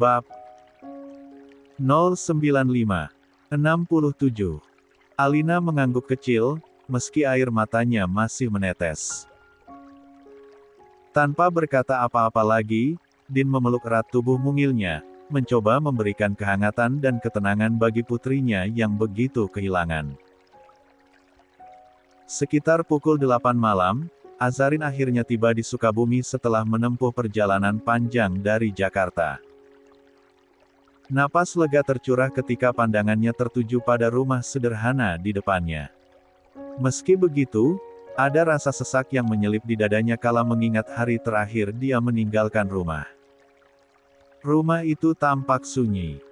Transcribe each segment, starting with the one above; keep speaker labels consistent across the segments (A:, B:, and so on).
A: Bab 095. 67. Alina mengangguk kecil, meski air matanya masih menetes. Tanpa berkata apa-apa lagi, Din memeluk erat tubuh mungilnya, mencoba memberikan kehangatan dan ketenangan bagi putrinya yang begitu kehilangan. Sekitar pukul 8 malam, Azarin akhirnya tiba di Sukabumi setelah menempuh perjalanan panjang dari Jakarta. Napas lega tercurah ketika pandangannya tertuju pada rumah sederhana di depannya. Meski begitu, ada rasa sesak yang menyelip di dadanya kala mengingat hari terakhir dia meninggalkan rumah. Rumah itu tampak sunyi.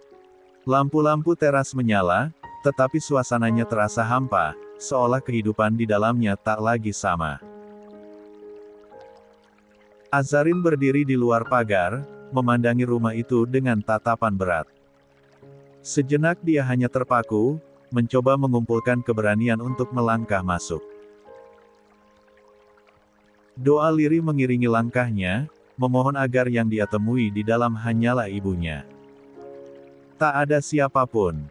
A: Lampu-lampu teras menyala, tetapi suasananya terasa hampa, seolah kehidupan di dalamnya tak lagi sama. Azarin berdiri di luar pagar, memandangi rumah itu dengan tatapan berat. Sejenak dia hanya terpaku, mencoba mengumpulkan keberanian untuk melangkah masuk. Doa lirih mengiringi langkahnya, memohon agar yang dia temui di dalam hanyalah ibunya. Tak ada siapapun.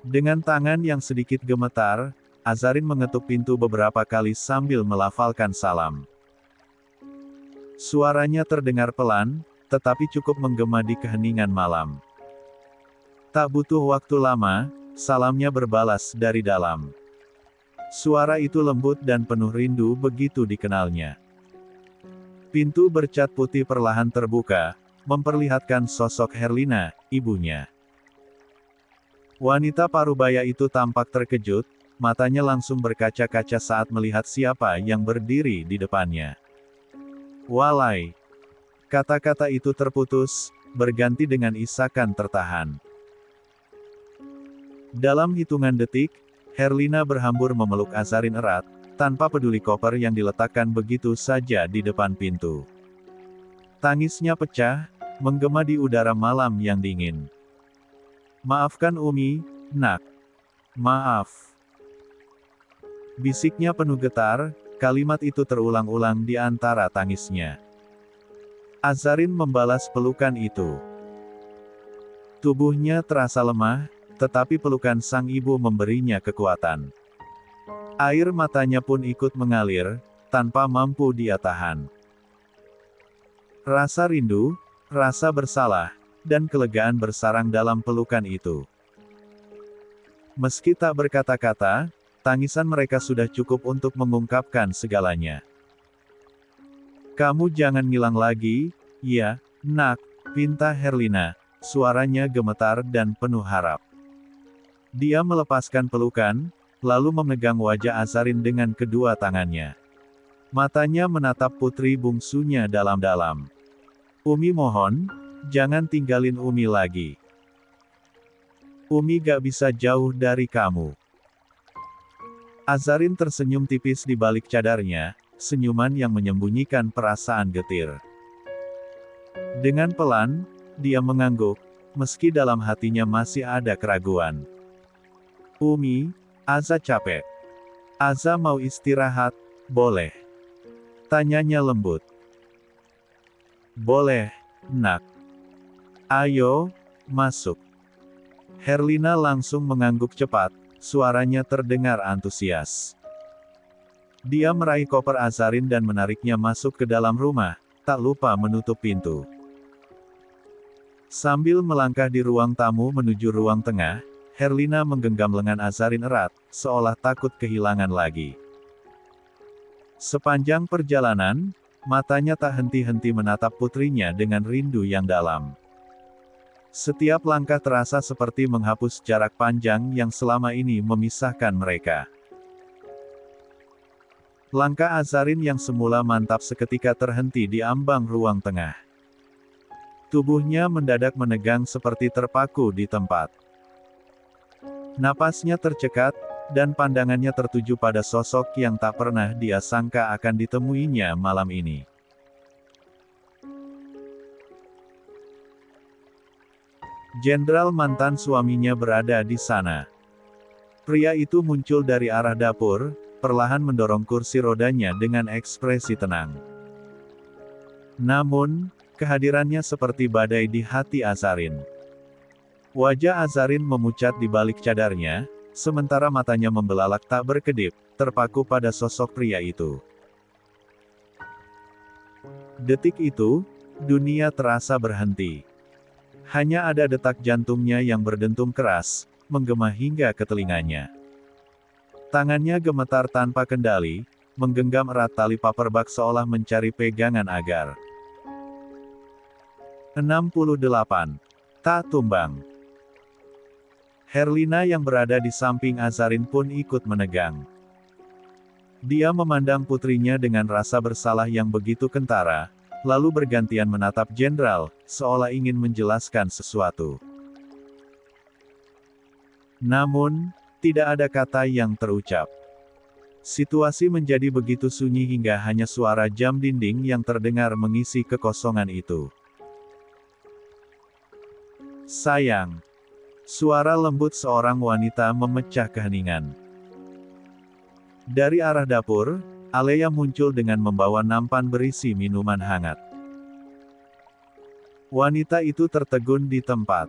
A: Dengan tangan yang sedikit gemetar, Azarin mengetuk pintu beberapa kali sambil melafalkan salam. Suaranya terdengar pelan, tetapi cukup menggema di keheningan malam. Tak butuh waktu lama, salamnya berbalas dari dalam. Suara itu lembut dan penuh rindu begitu dikenalnya. Pintu bercat putih perlahan terbuka, memperlihatkan sosok Herlina, ibunya. Wanita parubaya itu tampak terkejut, matanya langsung berkaca-kaca saat melihat siapa yang berdiri di depannya. Walai. Kata-kata itu terputus, berganti dengan isakan tertahan. Dalam hitungan detik, Herlina berhambur memeluk Azarin erat, tanpa peduli koper yang diletakkan begitu saja di depan pintu. Tangisnya pecah, menggema di udara malam yang dingin. Maafkan Umi, nak. Maaf. Bisiknya penuh getar, kalimat itu terulang-ulang di antara tangisnya. Azarin membalas pelukan itu. Tubuhnya terasa lemah, tetapi pelukan sang ibu memberinya kekuatan. Air matanya pun ikut mengalir, tanpa mampu dia tahan. Rasa rindu, rasa bersalah, dan kelegaan bersarang dalam pelukan itu. Meski tak berkata-kata, tangisan mereka sudah cukup untuk mengungkapkan segalanya. Kamu jangan ngilang lagi, ya, nak, pinta Herlina, suaranya gemetar dan penuh harap. Dia melepaskan pelukan, lalu memegang wajah Azarin dengan kedua tangannya. Matanya menatap putri bungsunya dalam-dalam. Umi mohon, jangan tinggalin Umi lagi. Umi gak bisa jauh dari kamu. Azarin tersenyum tipis di balik cadarnya, senyuman yang menyembunyikan perasaan getir. Dengan pelan, dia mengangguk, meski dalam hatinya masih ada keraguan. Umi, Aza capek. Aza mau istirahat, boleh? Tanyanya lembut. Boleh, nak. Ayo, masuk. Herlina langsung mengangguk cepat, suaranya terdengar antusias. Dia meraih koper Azarin dan menariknya masuk ke dalam rumah, tak lupa menutup pintu. Sambil melangkah di ruang tamu menuju ruang tengah, Herlina menggenggam lengan Azarin erat, seolah takut kehilangan lagi. Sepanjang perjalanan, matanya tak henti-henti menatap putrinya dengan rindu yang dalam. Setiap langkah terasa seperti menghapus jarak panjang yang selama ini memisahkan mereka. Langkah Azarin yang semula mantap seketika terhenti di ambang ruang tengah. Tubuhnya mendadak menegang seperti terpaku di tempat. Napasnya tercekat, dan pandangannya tertuju pada sosok yang tak pernah dia sangka akan ditemuinya malam ini. Jenderal mantan suaminya berada di sana. Pria itu muncul dari arah dapur, perlahan mendorong kursi rodanya dengan ekspresi tenang. Namun, Kehadirannya seperti badai di hati Azarin. Wajah Azarin memucat di balik cadarnya, sementara matanya membelalak tak berkedip, terpaku pada sosok pria itu. Detik itu, dunia terasa berhenti. Hanya ada detak jantungnya yang berdentum keras, menggema hingga ke telinganya. Tangannya gemetar tanpa kendali, menggenggam erat tali paperbak seolah mencari pegangan agar 68. Tak tumbang. Herlina yang berada di samping Azarin pun ikut menegang. Dia memandang putrinya dengan rasa bersalah yang begitu kentara, lalu bergantian menatap jenderal, seolah ingin menjelaskan sesuatu. Namun, tidak ada kata yang terucap. Situasi menjadi begitu sunyi hingga hanya suara jam dinding yang terdengar mengisi kekosongan itu. Sayang. Suara lembut seorang wanita memecah keheningan. Dari arah dapur, Alea muncul dengan membawa nampan berisi minuman hangat. Wanita itu tertegun di tempat.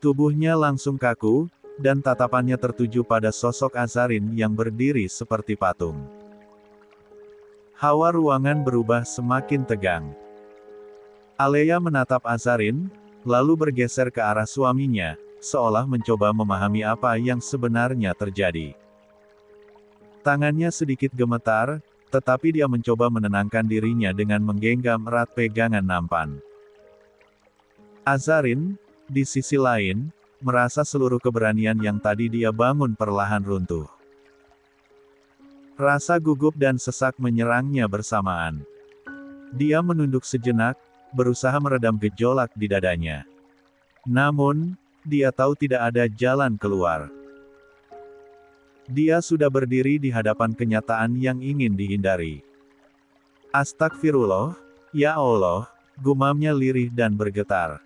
A: Tubuhnya langsung kaku, dan tatapannya tertuju pada sosok Azarin yang berdiri seperti patung. Hawa ruangan berubah semakin tegang. Alea menatap Azarin, lalu bergeser ke arah suaminya, seolah mencoba memahami apa yang sebenarnya terjadi. Tangannya sedikit gemetar, tetapi dia mencoba menenangkan dirinya dengan menggenggam erat pegangan nampan. Azarin, di sisi lain, merasa seluruh keberanian yang tadi dia bangun perlahan runtuh. Rasa gugup dan sesak menyerangnya bersamaan. Dia menunduk sejenak, berusaha meredam gejolak di dadanya. Namun, dia tahu tidak ada jalan keluar. Dia sudah berdiri di hadapan kenyataan yang ingin dihindari. Astagfirullah, ya Allah, gumamnya lirih dan bergetar.